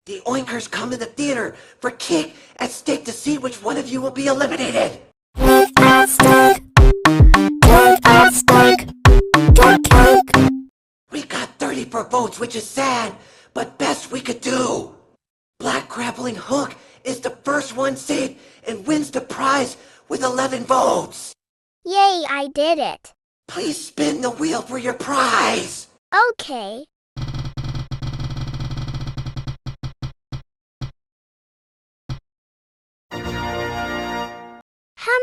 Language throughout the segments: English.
The Oinkers come to the theater for Cake at Stake to see which one of you will be eliminated. Cake at stake. Cake at stake. Cake. We got 34 votes, which is sad, but best we could do. Black Grappling Hook is the first one saved and wins the prize with 11 votes. Yay, I did it. Please spin the wheel for your prize. Okay.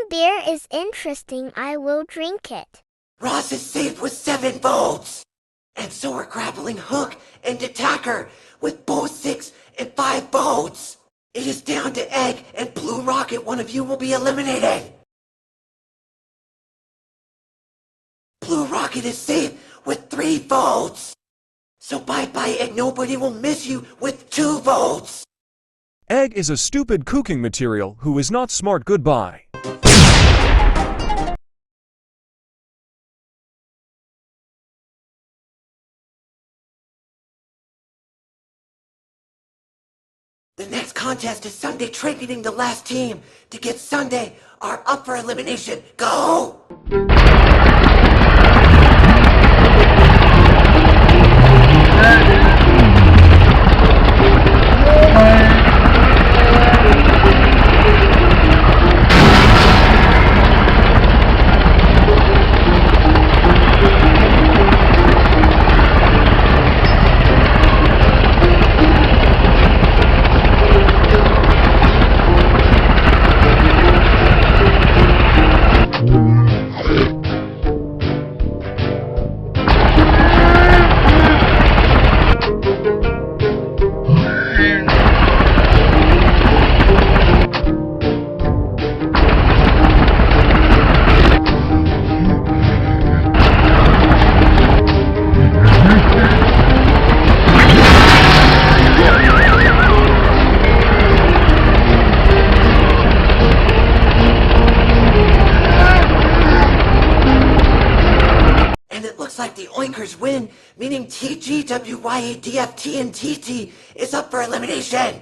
Beer is interesting. I will drink it. Ross is saved with 7 votes. And so are Grappling Hook and Attacker with both 6 and 5 votes. It is down to Egg and Blue Rocket. One of you will be eliminated. Blue Rocket is saved with 3 votes. So bye-bye, Egg. Nobody will miss you with 2 votes. Egg is a stupid cooking material who is not smart. Goodbye. The next contest is Sunday training. The last team to get Sunday are up for elimination. Go! Like the Oinkers win, meaning TGWYADFT and TT is up for elimination.